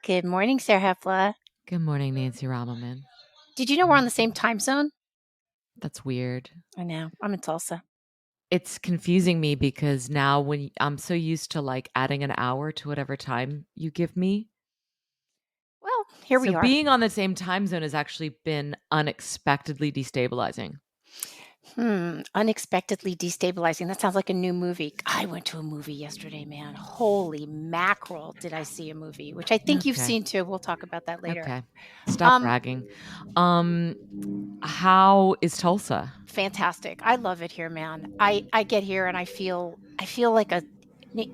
Good morning, Sarah Hefla. Good morning, Nancy Rommelman. Did you know we're on the same time zone? That's weird. I know. I'm in Tulsa. It's confusing me because now I'm so used to like adding an hour to whatever time you give me. Well, here So we are. being on the same time zone has actually been unexpectedly destabilizing. Unexpectedly destabilizing. That sounds like a new movie. I went to a movie yesterday, man. Holy mackerel, did I see a movie, which I think you've Okay. seen too. We'll talk about that later. Okay. Stop Um, bragging. Um how is Tulsa? Fantastic. I love it here, man. I get here and I feel like an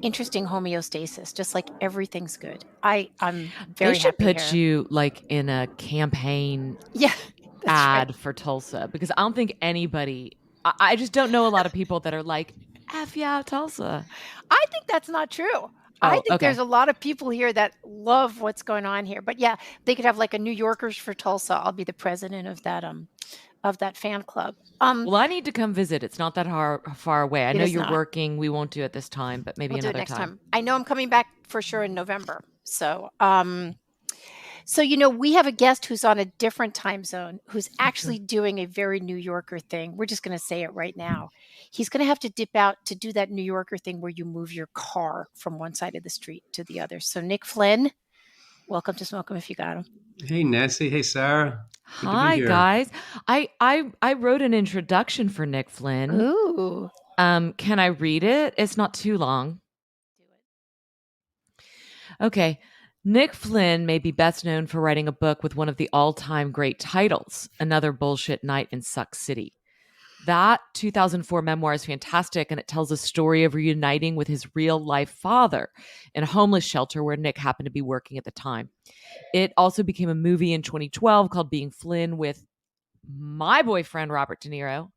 interesting homeostasis, just like everything's good. I'm They very should happy put here. you like in a campaign Yeah, that's right. ad for Tulsa because I don't think I just don't know a lot of people that are like, F yeah, Tulsa. I think that's not true. I Oh, think there's okay. a lot of people here that love what's going on here. But yeah, they could have like a New Yorkers for Tulsa. I'll be the president of that fan club. Well, I need to come visit. It's not that far away. I It know is you're not. working. We won't do it this time, but maybe We'll do it another next time. time. I know I'm coming back for sure in November. So we have a guest who's on a different time zone who's Okay. actually doing a very New Yorker thing. We're just going to say it right now. He's going to have to dip out to do that New Yorker thing where you move your car from one side of the street to the other. So Nick Flynn, welcome to Smoke 'em if you got 'em. Hey, Nancy. Hey, Sarah. Good to be Hi here. guys. I wrote an introduction for Nick Flynn. Ooh. Can I read it? It's not too long. Do it. Okay. Nick Flynn may be best known for writing a book with one of the all-time great titles, Another Bullshit Night in Suck City. That 2004 memoir is fantastic, and it tells a story of reuniting with his real life father in a homeless shelter where Nick happened to be working at the time. It also became a movie in 2012 called Being Flynn with my boyfriend, Robert De Niro,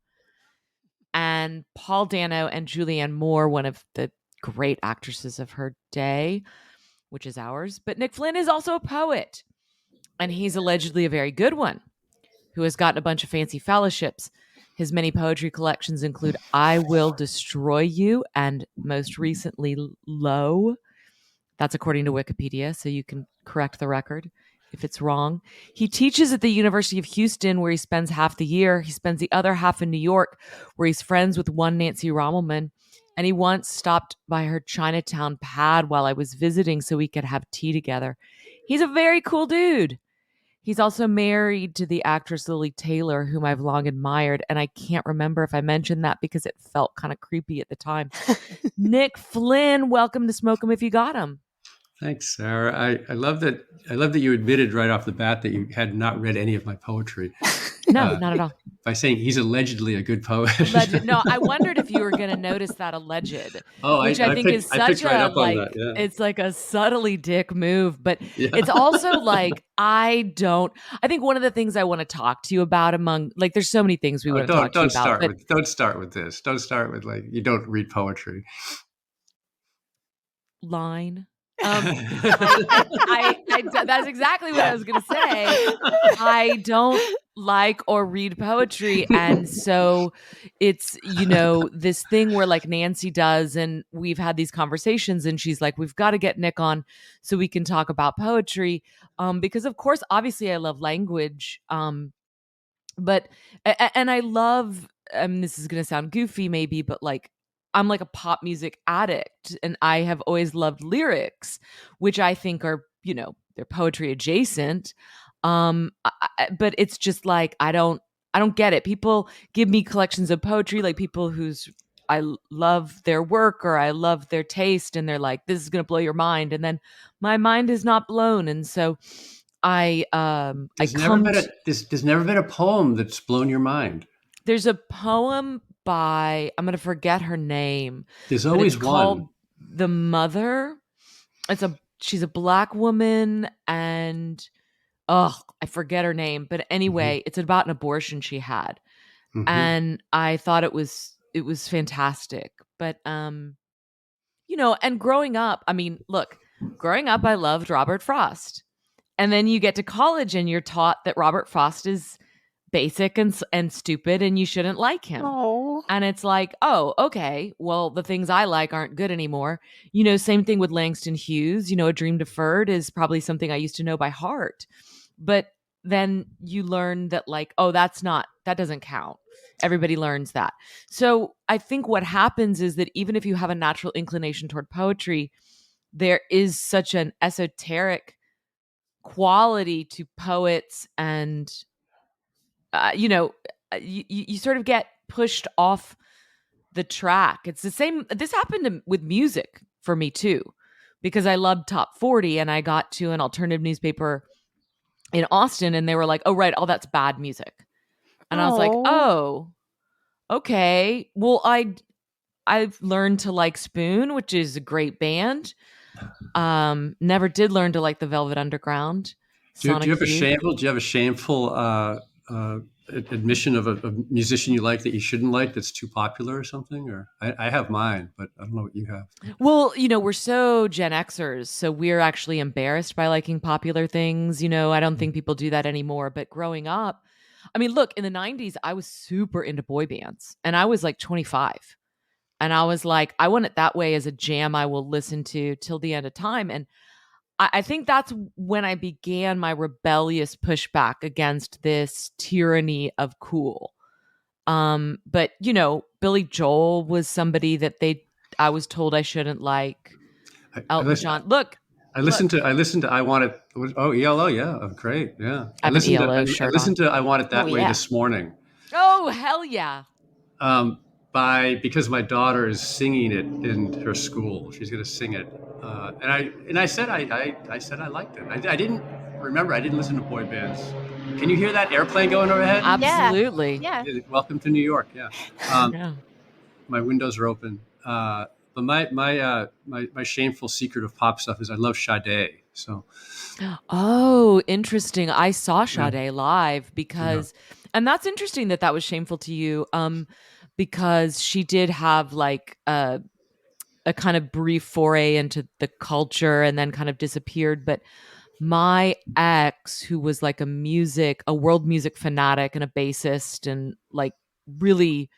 and Paul Dano and Julianne Moore, one of the great actresses of her day, which is ours. But Nick Flynn is also a poet, and he's allegedly a very good one who has gotten a bunch of fancy fellowships. His many poetry collections include I Will Destroy You and most recently Low. That's according to Wikipedia, so you can correct the record if it's wrong. He teaches at the University of Houston, where he spends half the year. He spends the other half in New York, where he's friends with one Nancy Rommelman. And he once stopped by her Chinatown pad while I was visiting so we could have tea together. He's a very cool dude. He's also married to the actress Lily Taylor, whom I've long admired. And I can't remember if I mentioned that because it felt kind of creepy at the time. Nick Flynn, welcome to Smoke 'em If You Got 'em. Thanks, Sarah. I love that. I love that you admitted right off the bat that you had not read any of my poetry No, uh, not at all. by saying he's allegedly a good poet. Alleged. No, I wondered if you were going to notice that alleged, Oh, which I think is I such picked right a up on that. like, it's like a subtly dick move, but Yeah, it's yeah. also like, I think one of the things I want to talk to you about among, like, there's so many things we Oh, want to talk to you about, but don't start with this. Don't start with like you don't read poetry. line. That's exactly what I was going to say. I don't like or read poetry. And so it's, this thing where like Nancy does, and we've had these conversations, and she's like, we've got to get Nick on so we can talk about poetry. Because of course, obviously I love language. But and I love, this is going to sound goofy maybe, but like I'm like a pop music addict, and I have always loved lyrics, which I think are, they're poetry adjacent. But it's just like I don't get it. People give me collections of poetry, like people whose love their work or I love their taste, and they're like, this is going to blow your mind, and then my mind is not blown. And so I come to, There's never been a poem that's blown your mind. there's a poem by, I'm going to forget her name, There's but it's always one. called The Mother. She's a black woman, and I forget her name, but Hmm. anyway, it's about an abortion she had. Hmm. And I thought it was fantastic. But and growing up, I mean, look, growing up I loved Robert Frost. And then you get to college and you're taught that Robert Frost is basic and stupid and you shouldn't like him. Oh. And it's like, oh, okay, well, the things I like aren't good anymore. Same thing with Langston Hughes. A Dream Deferred is probably something I used to know by heart. But then you learn that, like, oh, that doesn't count. Everybody learns that. So I think what happens is that even if you have a natural inclination toward poetry, there is such an esoteric quality to poets, and you sort of get pushed off the track. It's the same. This happened with music for me too, because I loved Top 40 and I got to an alternative newspaper in Austin and they were like, oh, right, all that's bad music. And I was like, oh, okay. Well, I've learned to like Spoon, which is a great band. Never did learn to like the Velvet Underground. Do you have a shameful admission of a musician you like that you shouldn't like that's too popular or something? Or I have mine, but I don't know what you have. Well, we're so Gen Xers, so we're actually embarrassed by liking popular things. I don't think people do that anymore. But growing up, I mean, look, in the 90s, I was super into boy bands and I was like 25. And I was like, I Want It That Way as a jam I will listen to till the end of time. And I think that's when I began my rebellious pushback against this tyranny of cool. But Billy Joel was somebody that I was told I shouldn't like. Elton John. Look. I listened to I Want It. Oh, ELO, yeah. Oh, great. Yeah. I listened to I Want It That Way this morning. Oh, hell yeah. Because my daughter is singing it in her school. She's going to sing it. And I said I said I liked it. I didn't remember. I didn't listen to boy bands. Can you hear that airplane going overhead? Absolutely. Yeah. Welcome to New York. Yeah. My windows are open. But my shameful secret of pop stuff is I love Sade. So. Oh, interesting. I saw Sade live because, and that's interesting that was shameful to you. Because she did have like a kind of brief foray into the culture and then kind of disappeared. But my ex, who was like a world music fanatic and a bassist and like really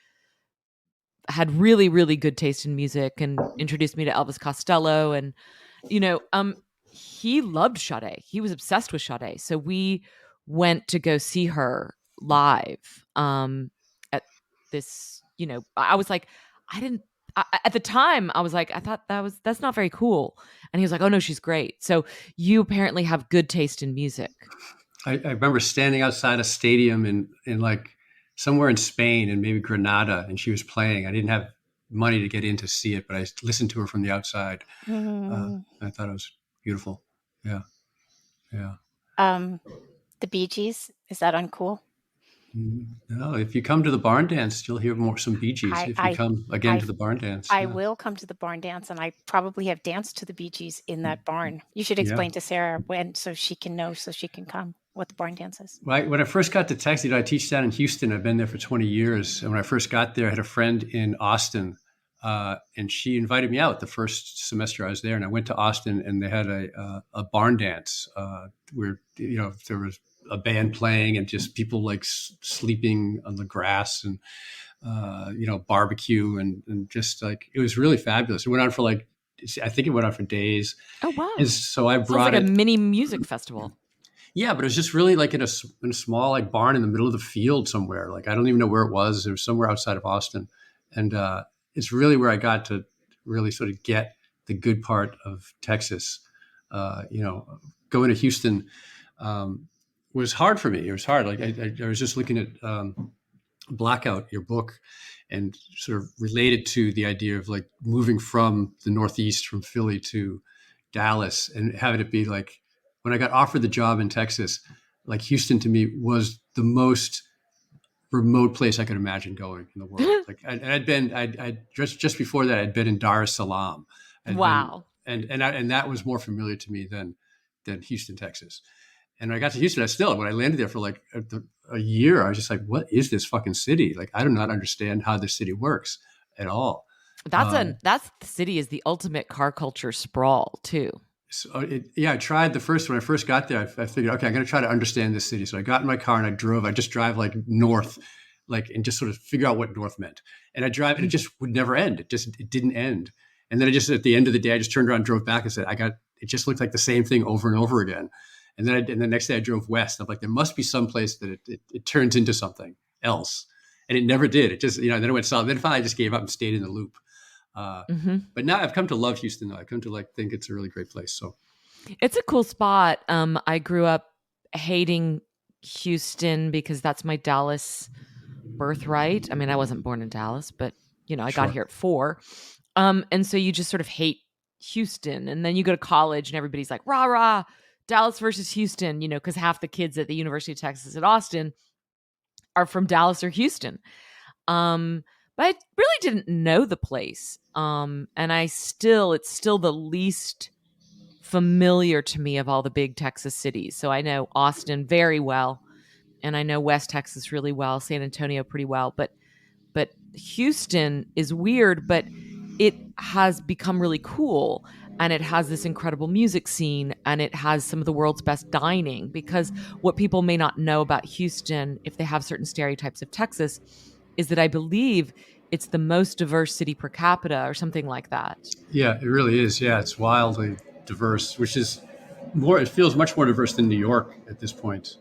had really, really good taste in music and introduced me to Elvis Costello. And, he loved Sade. He was obsessed with Sade. So we went to go see her live at this, I was like, at the time I was like, I thought that's not very cool. And he was like, oh no, she's great. So you apparently have good taste in music. I remember standing outside a stadium in like somewhere in Spain and maybe Granada, and she was playing. I didn't have money to get in to see it, but I listened to her from the outside. I thought it was beautiful. Yeah. The Bee Gees, is that uncool? No, if you come to the barn dance, you'll hear some Bee Gees. If you come again to the barn dance. I will come to the barn dance, and I probably have danced to the Bee Gees in that barn. You should explain to Sarah so she can know, so she can come, what the barn dance is. When I first got to Texas, I teach down in Houston. I've been there for 20 years. And when I first got there, I had a friend in Austin, and she invited me out the first semester I was there. And I went to Austin, and they had a barn dance where there was a band playing and just people like sleeping on the grass and barbecue and just like it was really fabulous. It went on for I think it went on for days. Oh wow! And so I brought a mini music festival. Yeah, but it was just really like in a small like barn in the middle of the field somewhere. Like I don't even know where it was. It was somewhere outside of Austin, and it's really where I got to really sort of get the good part of Texas. Going to Houston was hard for me. It was hard. Like I was just looking at Blackout, your book, and sort of related to the idea of like moving from the Northeast, from Philly to Dallas, and having it be like when I got offered the job in Texas, like Houston to me was the most remote place I could imagine going in the world. Like I just before that I'd been in Dar es Salaam. Wow. And that was more familiar to me than Houston, Texas. And when I got to Houston, when I landed there for like a year, I was just like, what is this fucking city? Like, I do not understand how this city works at all. The city is the ultimate car culture sprawl too. I tried the first when I first got there. I figured, okay, I'm going to try to understand this city. So I got in my car and I drove. I just drive like north, like and just sort of figure out what north meant. And I drive, and it just would never end. It didn't end. And then I just at the end of the day, I just turned around, and drove back, and said, it just looked like the same thing over and over again. And then the next day I drove west. I'm like, there must be some place that it turns into something else, and it never did. It just then it went south. Then finally I just gave up and stayed in the loop. But now I've come to love Houston. Though I've come to think it's a really great place. So it's a cool spot. I grew up hating Houston because that's my Dallas birthright. I mean, I wasn't born in Dallas, but I got here at 4. And so you just sort of hate Houston, and then you go to college and everybody's like, rah, rah, Dallas versus Houston, because half the kids at the University of Texas at Austin are from Dallas or Houston. But I really didn't know the place. And it's still the least familiar to me of all the big Texas cities. So I know Austin very well, and I know West Texas really well, San Antonio pretty well, but Houston is weird, but it has become really cool, and it has this incredible music scene, and it has some of the world's best dining, because what people may not know about Houston, if they have certain stereotypes of Texas, is that I believe it's the most diverse city per capita or something like that. Yeah, it really is. Yeah, it's wildly diverse, which is it feels much more diverse than New York at this point.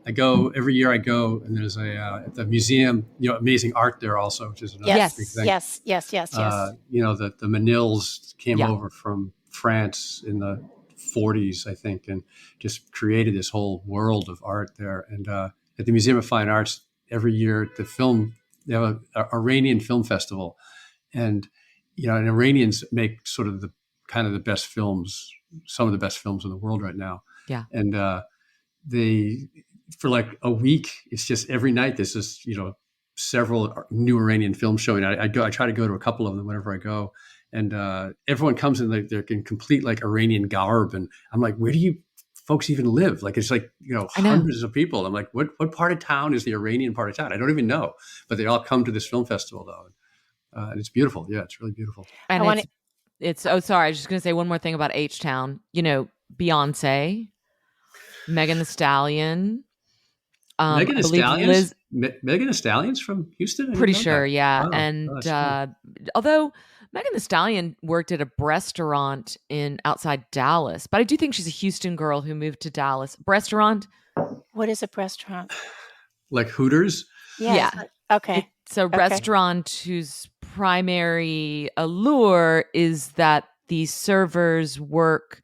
Every year I go, and there's at the museum, amazing art there also, which is another big thing. Yes. The Manils came over from France in the 40s, I think, and just created this whole world of art there. And at the Museum of Fine Arts, every year they have an Iranian film festival, and and Iranians make sort of the best films, some of the best films in the world right now. Yeah, and for like a week, it's just every night there's this, several new Iranian films showing. I try to go to a couple of them whenever I go, and everyone comes in they're in complete like Iranian garb, and I'm like, where do you folks even live? Like it's like hundreds of people. I'm like, what part of town is the Iranian part of town? I don't even know, but they all come to this film festival though, and it's beautiful. Yeah, it's really beautiful. And it's oh sorry, I was just gonna say one more thing about H-Town. Beyonce, Megan Thee Stallion. Megan Thee Stallion's from Houston? Pretty sure, yeah. Wow. And although Megan Thee Stallion worked at a restaurant outside Dallas, but I do think she's a Houston girl who moved to Dallas. Restaurant? What is a restaurant? Like Hooters? Yeah. Okay. It's a restaurant whose primary allure is that the servers work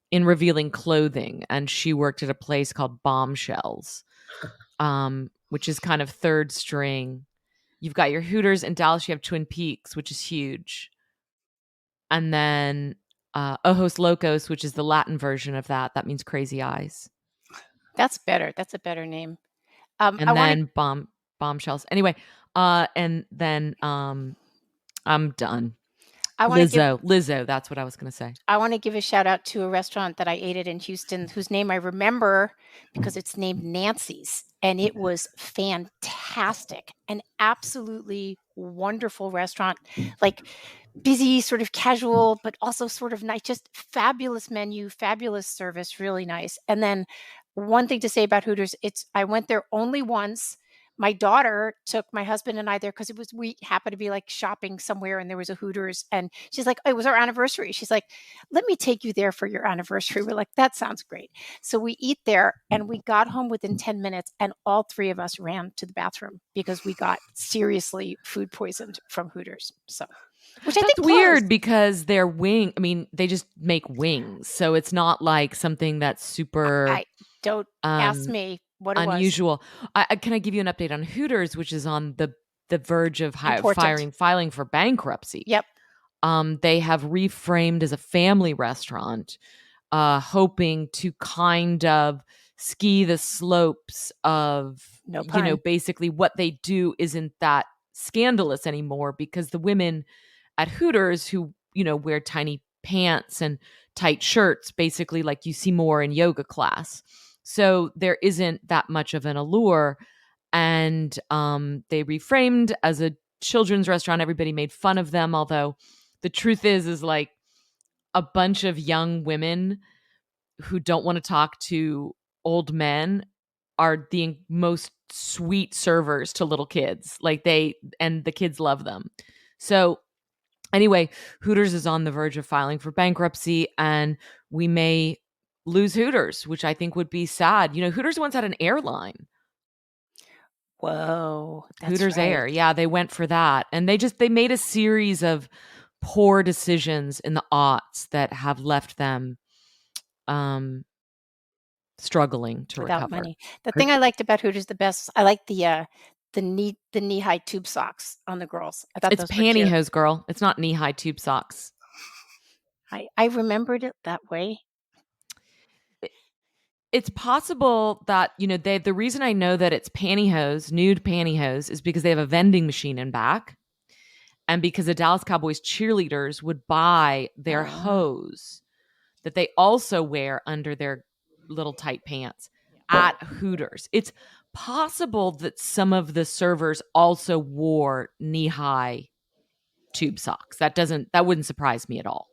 in revealing clothing, and she worked at a place called Bombshells, which is kind of third string. You've got your Hooters. In Dallas, you have Twin Peaks, which is huge. And then Ojos Locos, which is the Latin version of that. That means crazy eyes. That's better. That's a better name. Bombshells. Anyway, and then I'm done. Lizzo, that's what I was going to say. I want to give a shout out to a restaurant that I ate at in Houston, whose name I remember because it's named Nancy's, and it was fantastic. An absolutely wonderful restaurant, like busy, sort of casual, but also sort of nice, just fabulous menu, fabulous service, really nice. And then one thing to say about Hooters, I went there only once. My daughter took my husband and I there because we happened to be like shopping somewhere and there was a Hooters, and she's like, oh, it was our anniversary. She's like, let me take you there for your anniversary. We're like, that sounds great. So we eat there, and we got home within 10 minutes, and all 3 of us ran to the bathroom because we got seriously food poisoned from Hooters. So, which I think weird because they just make wings. So it's not like something that's super. Don't ask me what it unusual. Can I give you an update on Hooters, which is on the verge of filing for bankruptcy? Yep. They have reframed as a family restaurant, hoping to kind of ski the slopes of, basically what they do isn't that scandalous anymore, because the women at Hooters who, wear tiny pants and tight shirts, basically like you see more in yoga class. So there isn't that much of an allure. And they reframed as a children's restaurant. Everybody made fun of them. Although the truth is like a bunch of young women who don't want to talk to old men are the most sweet servers to little kids. Like the kids love them. So anyway, Hooters is on the verge of filing for bankruptcy, and we may lose Hooters, which I think would be sad. Hooters once had an airline. Whoa, that's Hooters right. Air. Yeah, they went for that. And they made a series of poor decisions in the aughts that have left them struggling to Without recover. money. The thing I liked about Hooters the best, I like the knee-high tube socks on the girls. I thought It's those were cute. pantyhose, girl. It's not knee-high tube socks. I remembered it that way. It's possible that, the reason I know that it's pantyhose, nude pantyhose, is because they have a vending machine in back. And because the Dallas Cowboys cheerleaders would buy their hose that they also wear under their little tight pants at Hooters. It's possible that some of the servers also wore knee-high tube socks. That wouldn't surprise me at all.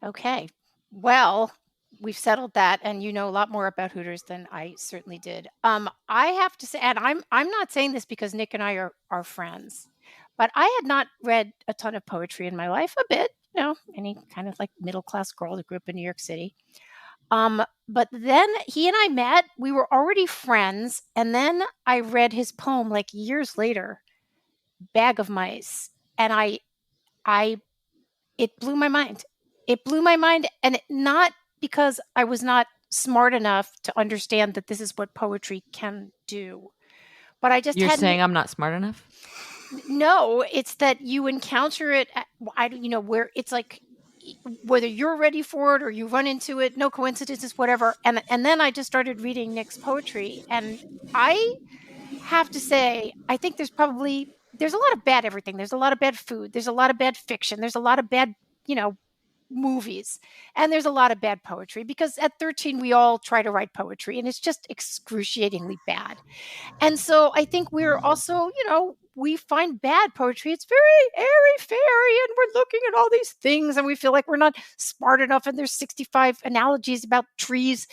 Okay. Well, we've settled that, and you know a lot more about Hooters than I certainly did. I have to say, and I'm not saying this because Nick and I are friends, but I had not read a ton of poetry in my life, a bit, any kind of like middle-class girl that grew up in New York City. But then he and I met, we were already friends, and then I read his poem like years later, Bag of Mice, and it blew my mind. It blew my mind, and not because I was not smart enough to understand that this is what poetry can do, but I just You're saying I'm not smart enough? No, it's that you encounter it where it's like whether you're ready for it or you run into it, no coincidences, whatever. And then I just started reading Nick's poetry, and I have to say, I think there's a lot of bad everything. There's a lot of bad food. There's a lot of bad fiction. There's a lot of bad, movies, and there's a lot of bad poetry, because at 13 we all try to write poetry and it's just excruciatingly bad. And so I think we're also, we find bad poetry, it's very airy-fairy, and we're looking at all these things and we feel like we're not smart enough, and there's 65 analogies about trees.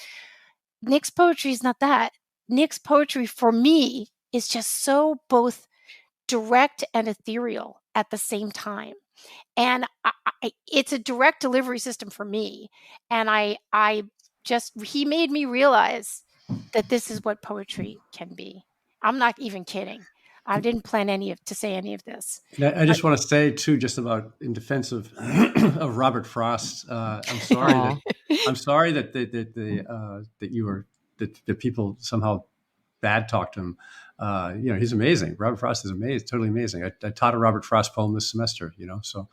Nick's poetry is not that. Nick's poetry for me is just so both direct and ethereal at the same time. And it's a direct delivery system for me. And he made me realize that this is what poetry can be. I'm not even kidding. I didn't plan to say any of this. I just want to say too, just about in defense of of Robert Frost. I'm sorry that that people somehow bad talked him. He's amazing. Robert Frost is amazing, totally amazing. I taught a Robert Frost poem this semester. So.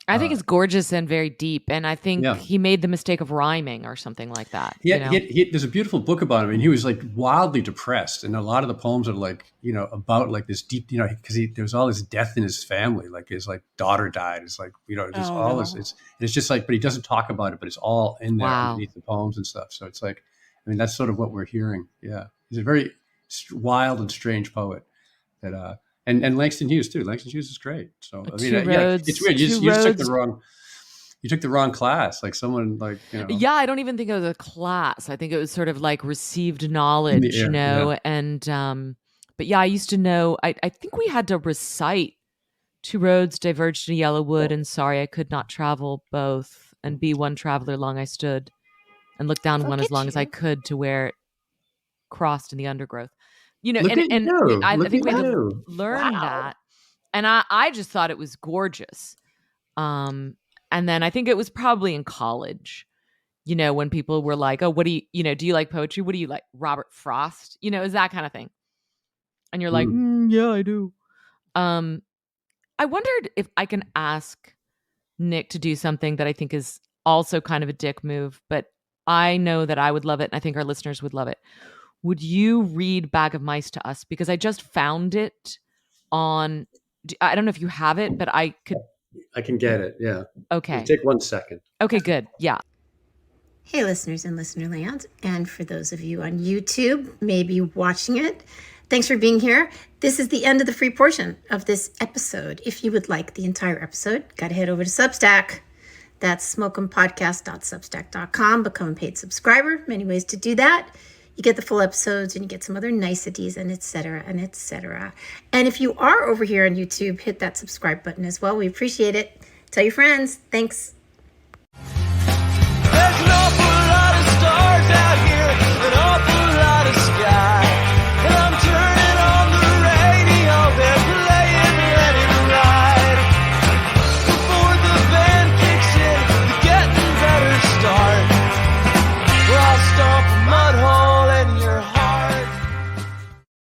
I think it's gorgeous and very deep, and I think he made the mistake of rhyming or something like that. There's a beautiful book about him, and he was like wildly depressed, and a lot of the poems are like about like this deep, because there was all this death in his family, like his daughter died. It's like just all this. It's just like, but he doesn't talk about it, but it's all in there underneath the poems and stuff. So it's like, that's sort of what we're hearing. Yeah, he's a very wild and strange poet that. And Langston Hughes too. Langston Hughes is great. So it's weird. You took the wrong class. Like someone Yeah, I don't even think it was a class. I think it was sort of like received knowledge, Yeah. And but yeah, I used to know. I think we had to recite "Two roads diverged in yellow wood," and "Sorry I could not travel both," and "Be one traveler long I stood, and look down one as long as I could to where it crossed in the undergrowth." I think we had to learn that. And I just thought it was gorgeous. And then I think it was probably in college, when people were like, oh, what do you, do you like poetry? What do you like? Robert Frost, is that kind of thing. And you're like, yeah, I do. I wondered if I can ask Nick to do something that I think is also kind of a dick move, but I know that I would love it. And I think our listeners would love it. Would you read Bag of Mice to us? Because I just found it on, I don't know if you have it, but I can get it. Yeah. Okay. It'll take 1 second. Okay, good. Yeah. Hey, listeners in Listener Land. And for those of you on YouTube, maybe watching it, thanks for being here. This is the end of the free portion of this episode. If you would like the entire episode, got to head over to Substack. That's smoke'empodcast.substack.com. Become a paid subscriber. Many ways to do that. You get the full episodes and you get some other niceties and et cetera and et cetera. And if you are over here on YouTube, hit that subscribe button as well. We appreciate it. Tell your friends. Thanks.